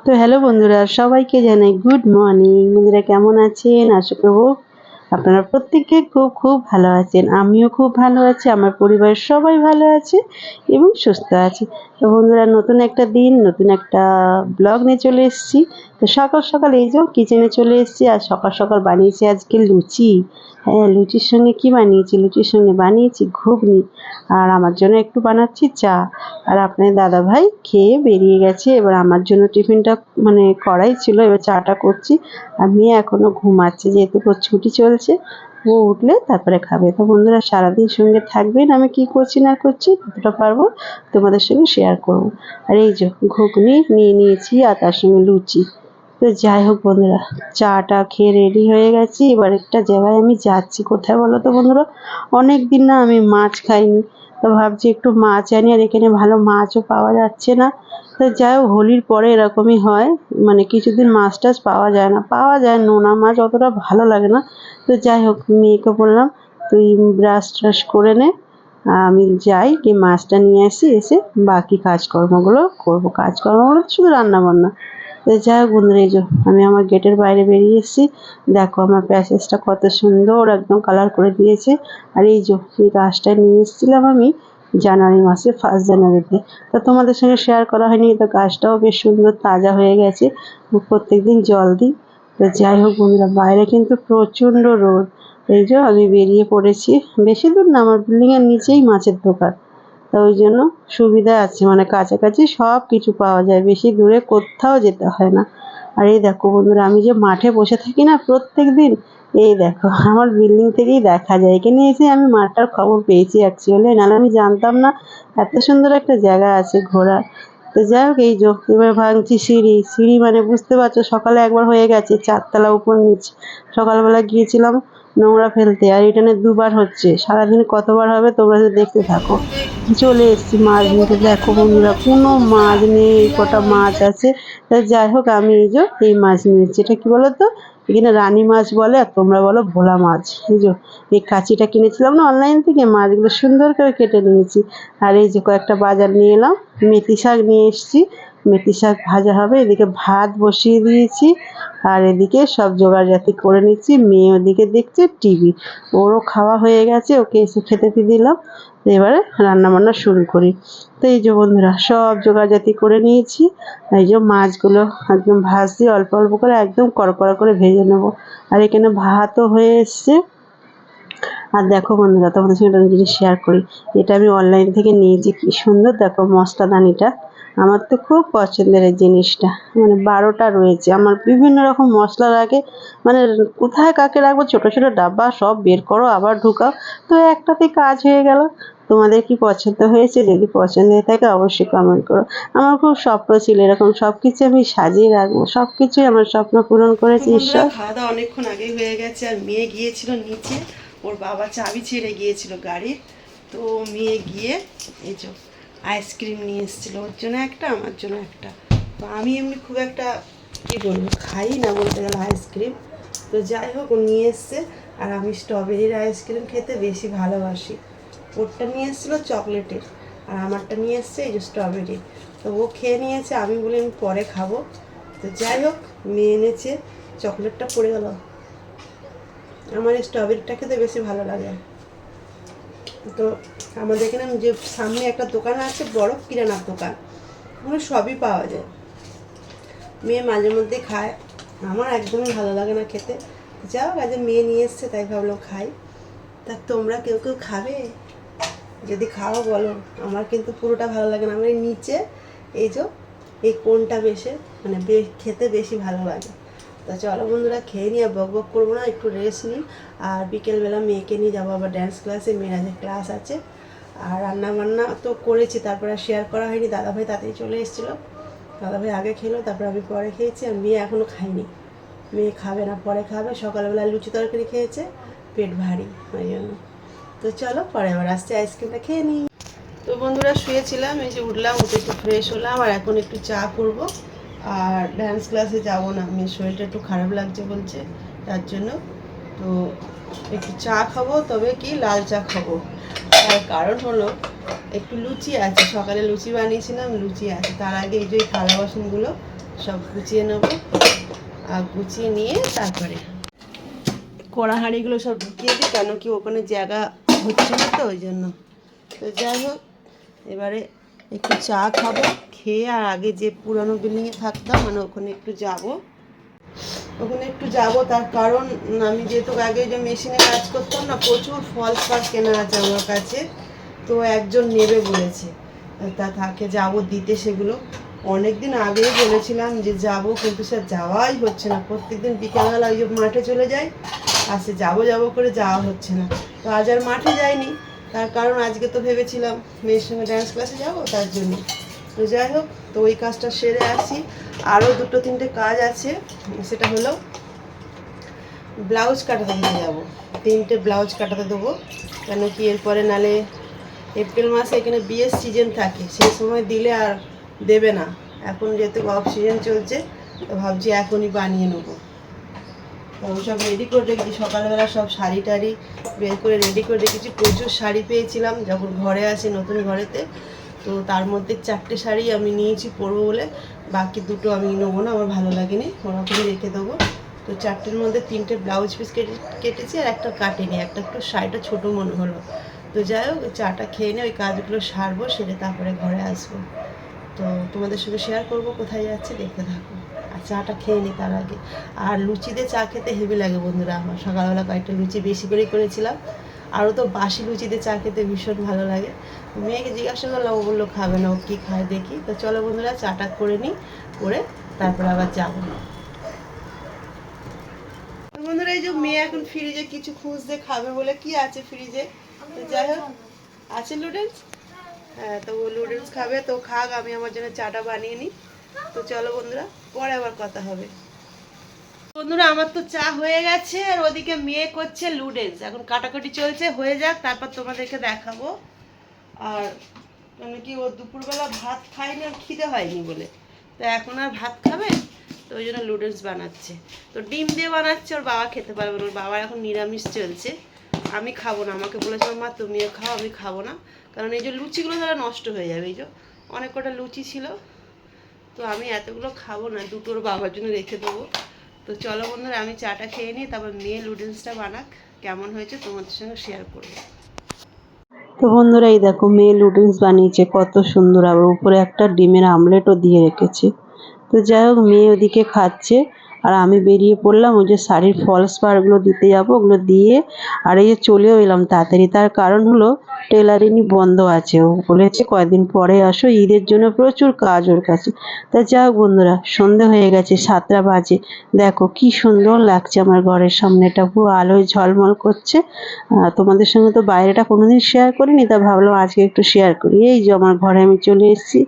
তো হ্যালো বন্ধুরা, সবাইকে জানাই গুড মর্নিং। বন্ধুরা কেমন আছেন? আশা করবো আপনারা প্রত্যেকে খুব খুব ভালো আছেন। আমিও খুব ভালো আছি, আমার পরিবারের সবাই ভালো আছে এবং সুস্থ আছে। তো বন্ধুরা, নতুন একটা দিন, নতুন একটা ব্লগ নিয়ে চলে এসেছি। তো সকাল সকাল এই যে কিচেনে চলে এসেছি। আর সকাল সকাল বানিয়েছি আজকে লুচি। হ্যাঁ, লুচির সঙ্গে কি বানিয়েছি? লুচির সঙ্গে বানিয়েছি ঘুগনি, আর আমার জন্য একটু বানাচ্ছি চা। আর আপনার দাদা ভাই খেয়ে বেরিয়ে গেছে। এবার আমার জন্য টিফিনটা করাই ছিল, এবার চাটা করছি। আর মেয়ে এখনো ঘুমাচ্ছে, যেহেতু ওর ছুটি চলছে। ও উঠলে তারপরে খাবে। তো বন্ধুরা, সারাদিন সঙ্গে থাকবেন, আমি কি করছি না করছি যতটা পারবো তোমাদের সঙ্গে শেয়ার করবো। আর এই যে ঘুগনি নিয়ে নিয়েছি, আর তার সঙ্গে লুচি। তো যাই হোক বন্ধুরা, চাটা খেয়ে রেডি হয়ে গেছি। এবার একটা জায়গায় আমি যাচ্ছি। কোথায় বলো তো বন্ধুরা? অনেক দিন না আমি মাছ খাইনি, তো ভাবছি একটু মাছ আনি। আর এখানে ভালো মাছও পাওয়া যাচ্ছে না। তো যাই হোক, হোলির পরে এরকমই হয়, কিছুদিন মাছ টাছ পাওয়া যায় না, পাওয়া যায় নোনা মাছ, অতটা ভালো লাগে না। তো যাই হোক, মেয়েকে বললাম তুই ব্রাশ ট্রাশ করে নে, আমি যাই গিয়ে মাছটা নিয়ে আসি, এসে বাকি কাজকর্মগুলো করবো। কাজকর্মগুলো তো শুধু রান্না বান্না। তো যাই হোক বন্ধুরা, এই যে আমি আমার গেটের বাইরে বেরিয়ে এসেছি। দেখো আমার প্যাসেজটা কত সুন্দর একদম কালার করে দিয়েছে। আর এই যে এই গাছটা নিয়ে এসেছিলাম আমি জানুয়ারি মাসে, 1 জানুয়ারিতে। তো তোমাদের সঙ্গে শেয়ার করা হয়নি, তো গাছটাও বেশ সুন্দর তাজা হয়ে গেছে। প্রত্যেকদিন জল দিই। তো যাই হোক বন্ধুরা, বাইরে কিন্তু প্রচণ্ড রোদ। এই যে আমি বেরিয়ে পড়েছি। বেশি দূর না, আমার বিল্ডিংয়ের নিচেই মাছের দোকান। তো ওই জন্য সুবিধা আছে, কাছাকাছি সব কিছু পাওয়া যায়, বেশি দূরে কোথাও যেতে হয় না। আর এই দেখো বন্ধুরা, আমি যে মাঠে বসে থাকি না প্রত্যেক দিন, এই দেখো আমার বিল্ডিং থেকেই দেখা যায়। এখানে এসে আমি মাঠটার খবর পেয়েছি অ্যাকচুয়ালি, নাহলে আমি জানতাম না এত সুন্দর একটা জায়গা আছে ঘোরার। তো যাই হোক, এই যে এবার ভাঙছি সিঁড়ি। সিঁড়ি বুঝতে পারছো, সকালে একবার হয়ে গেছে 4 তলা উপর নিচ। সকালবেলা গিয়েছিলাম নোংরা ফেলতে, আর এটা নিয়ে 2বার হচ্ছে। সারাদিন কতবার হবে তোমরা যদি দেখতে থাকো। চলে এসেছি মাছ নিতে। দেখো বন্ধুরা, কোনো মাছ নেই, কটা মাছ আছে। তা যাই হোক, আমি এই মাছ নিয়েছি। এটা কি বলো তো, এখানে রানী মাছ বলে, আর তোমরা বলো ভোলা মাছ। এই কাঁচিটা কিনেছিলাম না অনলাইন থেকে, মাছগুলো সুন্দর করে কেটে নিয়েছি। আর এই যে কয়েকটা বাজার নিয়ে এলাম। মেথি শাক নিয়ে এসেছি, মেথি শাক ভাজা হবে। এদিকে ভাত বসিয়ে দিয়েছি, আর এদিকে সব জোগাড়জাতি করে নিচ্ছি। মেয়ে ওদিকে দেখছে টিভি, ওরও খাওয়া হয়ে গেছে, ওকে এসে খেতে দিয়ে দিলাম। এবারে রান্নাবান্না শুরু করি। তো এই যে বন্ধুরা, সব জোগাড়জাতি করে নিয়েছি। এই যে মাছগুলো একদম ভাজছি অল্প অল্প করে, একদম কড়কড়া করে ভেজে নেবো। আর এখানে ভাতও হয়ে এসছে। আর দেখো বন্ধুরা, তোমাদের সঙ্গে একটা জিনিস শেয়ার করি। এটা আমি অনলাইন থেকে নিয়েছি, কি সুন্দর দেখো মশলাদানিটা। আমার তো খুব পছন্দের এই জিনিসটা। 12টা রয়েছে, আমার বিভিন্ন রকম মশলা লাগে। কোথায় কাকে রাখবো, ছোট ছোট ডাব্বা সব বের করো আবার ঢুকাও। তো একটাতে কাজ হয়ে গেল। তোমাদের কি পছন্দ হয়েছে? যদি পছন্দ হয়ে থাকে অবশ্যই কমেন্ট করো। আমার খুব স্বপ্ন ছিল এরকম সব কিছু আমি সাজিয়ে রাখবো, সব কিছুই আমার স্বপ্ন পূরণ করেছে ঈশ্বর। খাওয়া দাওয়া অনেকক্ষণ আগেই হয়ে গেছে। আর মেয়ে গিয়েছিল নিচে, ওর বাবা চাবি ছেড়ে গিয়েছিল গাড়ির। তো মেয়ে গিয়ে এই যে আইসক্রিম নিয়ে এসেছিলো, ওর জন্য একটা, আমার জন্য একটা। তো আমি এমনি খুব একটা কী বলবো, খাই না বলতে গেলে আইসক্রিম। তো যাই হোক, ও নিয়ে এসছে। আর আমি স্ট্রবেরির আইসক্রিম খেতে বেশি ভালোবাসি। ওরটা নিয়ে এসেছিলো চকলেটের, আর আমারটা নিয়ে এসছে এই যে স্ট্রবেরি। তো ও খেয়ে নিয়েছে, আমি বলি আমি পরে খাবো। তো যাই হোক, মেয়ে এনেছে, চকলেটটা পড়ে গেল। আমার স্ট্রবেরিটা খেতে বেশি ভালো লাগে। তো আমাদের এখানে যে সামনে একটা দোকান আছে, বড় কিরানার দোকান, ওখানে সবই পাওয়া যায়। মেয়ে মাঝে মধ্যে খায়, আমার একদমই ভালো লাগে না খেতে। যাও, আজ মেয়ে নিয়ে এসছে তাই ভাবলাম খাই। তা তোমরা কেউ কেউ খাবে? যদি খাও বলো। আমার কিন্তু পুরোটা ভালো লাগে না, আমার এই নিচে এই যে এই কোনটা বেশি খেতে বেশি ভালো লাগে। তা চলো বন্ধুরা, খেয়ে নিয়ে বক বক করবো না, একটু রেস্ট নিই। আর বিকেলবেলা মেয়েকে নিয়ে যাবো আবার ড্যান্স ক্লাসে, মেয়ের আজকে ক্লাস আছে। আর রান্নাবান্না তো করেছি, তারপরে আর শেয়ার করা হয়নি। দাদাভাই তাড়াতাড়ি চলে এসেছিলো, দাদাভাই আগে খেলো, তারপরে আমি পরে খেয়েছি। আর মেয়ে এখনও খাইনি, মেয়ে খাবে না, পরে খাবে। সকালবেলা লুচি তরকারি খেয়েছে, পেট ভারী ওই জন্য। তো চলো পরে আবার আসছে, আইসক্রিমটা খেয়ে নিই। তো বন্ধুরা, শুয়েছিলাম, এই যে উঠলাম, উঠে একটু ফ্রেশ হলাম। আর এখন একটু চা করবো। আর ডান্স ক্লাসে যাবো না, মেয়ের শরীরটা একটু খারাপ লাগছে বলছে, তার জন্য। তো একটু চা খাবো, তবে কি লাল চা খাবো। আর কারণ হলো একটু লুচি আছে, সকালে লুচি বানিয়েছিলাম, লুচি আছে। তার আগে এই যে থালা বাসনগুলো সব গুছিয়ে নেবো, আর গুছিয়ে নিয়ে তারপরে কড়া হাঁড়িগুলো সব ঢুকিয়ে দিই, কেন কি ওখানে জায়গা হচ্ছে না তো ওই জন্য। তো যাই হোক, এবারে একটু চা খাবো, খেয়ে আর আগে যে পুরানো বিল্ডিংয়ে থাকতাম মানে ওখানে একটু যাব, তার কারণ আমি যেহেতু আগে যে মেশিনে কাজ করতাম না, প্রচুর ফলস পাড় কেনা আছে আমার কাছে, তো একজন নেবে বলেছে, তা তাকে যাব দিতে। সেগুলো অনেক দিন আগেই বলেছিলাম যে যাব, কিন্তু সে যাওয়াই হচ্ছে না। প্রত্যেকদিন বিকালবেলা ওই যে মাঠে চলে যাই, আর সে যাবো করে যাওয়া হচ্ছে না। তো আজ আর মাঠে যাইনি, তার কারণ আজকে তো ভেবেছিলাম মেয়ের সঙ্গে ডান্স ক্লাসে যাবো, তার জন্য। তো যাই হোক, তো ওই কাজটা সেরে আসি। আরও 2-3টে কাজ আছে, সেটা হলো ব্লাউজ কাটাতে দিতে যাবো, 3টে ব্লাউজ কাটাতে দেবো। কেন কি এরপরে নালে এপ্রিল মাসে এখানে বিয়ের সিজন থাকে, সেই সময় দিলে আর দেবে না। এখন যেহেতু অফ সিজন চলছে, তো ভাবছি এখনই বানিয়ে নেবো। তো সব রেডি করে রেখেছি, সকালবেলা সব শাড়ি টাড়ি বের করে রেডি করে রেখেছি। প্রচুর শাড়ি পেয়েছিলাম যখন ঘরে আসি, নতুন ঘরেতে। তো তার মধ্যে 4টে শাড়ি আমি নিয়েছি পরবো বলে, বাকি 2টো আমি নেবো না, আমার ভালো লাগেনি, ওরকমই রেখে দেবো। তো 4টের মধ্যে 3টে ব্লাউজ পিস কেটেছি, আর একটা কাটিনি, একটা একটু শাড়িটা ছোটো মনে হলো। তো যাই হোক, চাটা খেয়ে নিয়ে ওই কাজগুলো সারবো, সেরে তারপরে ঘরে আসবো। তো তোমাদের সঙ্গে শেয়ার করবো কোথায় যাচ্ছে, দেখতে থাকো। আর চাটা খেয়ে নিই তার আগে। আর লুচিতে চা খেতে হেভি লাগে বন্ধুরা আমার। সকালবেলা কয়েকটা লুচি বেশি করেই করেছিলাম, আরও তো বাসি লুচিতে চা খেতে ভীষণ ভালো লাগে। মেয়েকে জিজ্ঞাসা করলাম, ও বললো খাবে না, ও কী খায় দেখি। তো চলো বন্ধুরা, চাটা করে নিই, করে তারপরে আবার যাবো। বন্ধুরা, এই যে মেয়ে এখন ফ্রিজে কিছু খুঁজতে খাবে বলে, কি আছে ফ্রিজে, তো যাই হোক আছে নুডলস। হ্যাঁ, তো ও নুডলস খাবে, তো খাক, আমি আমার জন্য চাটা বানিয়ে নিই। তো চলো বন্ধুরা, পরে আবার কথা হবে। বন্ধুরা, আমার তো চা হয়ে গেছে, আর ওদিকে মেয়ে করছে লুডেন্স, এখন কাটাকাটি চলছে, হয়ে যাক তারপর তোমাদেরকে দেখাবো। আর মানে কি, ও দুপুরবেলা ভাত খায়নি, আর খিদে হয়নি বলে, তো এখন আর ভাত খাবে, তো ওই জন্য লুডেন্স বানাচ্ছে। তো ডিম দিয়ে বানাচ্ছে, ওর বাবা খেতে পারবে না, ওর বাবার এখন নিরামিষ চলছে। আমি খাবো না, আমাকে বলেছিলাম মা তুমিও খাও, আমি খাবো না, কারণ এই যে লুচিগুলো তাহলে নষ্ট হয়ে যাবে। এই যে অনেক কটা লুচি ছিল, তো আমি এতগুলো খাবো না, 2টোর বাবার জন্য রেখে দেবো। তো চলো বন্ধুরা, আমি চাটা খেয়ে নিই, তারপর মেয়ে লুডেন্সটা বানাক, কেমন হয়েছে তোমাদের সঙ্গে শেয়ার করবো। তো বন্ধুরা, এই দেখো মেয়ে লুডেন্স বানিয়েছে, কত সুন্দর, আবার উপরে একটা ডিমের আমলেটও দিয়ে রেখেছে। তো যাই হোক, মেয়ে ওদিকে খাচ্ছে, আর আমি বেরিয়ে পড়লাম ওই যে শাড়ির ফলস পাড়গুলো দিতে যাবো, ওগুলো দিয়ে আর এই যে চলেও এলাম তাড়াতাড়ি। তার কারণ হলো টেলারিংই বন্ধ আছে, ও বলেছে কয়েকদিন পরে আসো, ঈদের জন্য প্রচুর কাজ ওর কাছে। তা যাই হোক বন্ধুরা, সন্ধে হয়ে গেছে, 7টা বাজে। দেখো কি সুন্দর লাগছে আমার ঘরের সামনেটা, পুরো আলোয় ঝলমল করছে। তোমাদের সঙ্গে তো বাইরেটা কোনোদিন শেয়ার করিনি, তা ভাবলাম আজকে একটু শেয়ার করি। এই যে আমার ঘরে আমি চলে এসেছি।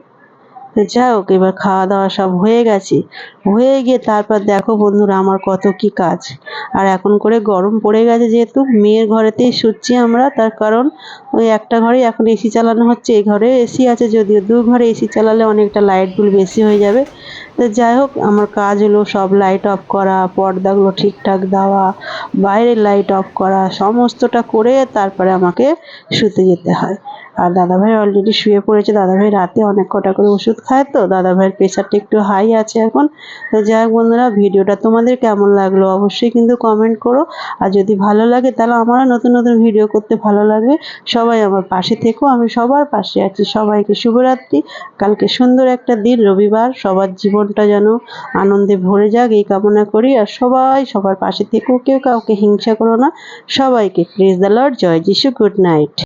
তো যাই হোক, এবার খাওয়া দাওয়া সব হয়ে গেছে, হয়ে গিয়ে তারপর দেখো বন্ধুরা আমার কত কি কাজ। আর এখন করে গরম পড়ে গেছে, যেহেতু মেয়ের ঘরেতেই শুচ্ছি আমরা, তার কারণ ওই একটা ঘরেই এখন এসি চালানো হচ্ছে। এই ঘরে এসি আছে, যদিও 2 ঘরে এসি চালালে অনেকটা লাইট বিল বেশি হয়ে যাবে। তো যাই হোক, আমার কাজ হলো সব লাইট অফ করা, পর্দাগুলো ঠিকঠাক দেওয়া, বাইরের লাইট অফ করা, সমস্তটা করে তারপরে আমাকে শুতে যেতে হয়। আর দাদাভাই অলরেডি শুয়ে পড়েছে। দাদাভাই রাতে অনেক কটা করে ওষুধ খায়, তো দাদাভাইয়ের প্রেশারটা একটু হাই আছে এখন। তো যাই হোক বন্ধুরা, ভিডিওটা তোমাদের কেমন লাগলো অবশ্যই কিন্তু কমেন্ট করো। আর যদি ভালো লাগে তাহলে আমারও নতুন নতুন ভিডিও করতে ভালো লাগবে। সবাই আমার পাশে থেকো, আমি সবার পাশে আছি। সবাইকে শুভরাত্রি। কালকে সুন্দর একটা দিন, রবিবার, সবার জীবনটা যেন আনন্দে ভরে যাক এই কামনা করি। আর সবাই সবার পাশে থেকো, কেউ কাউকে হিংসা করো না। সবাইকে প্রেজ দ্য লর্ড, জয় যিশু, গুড নাইট।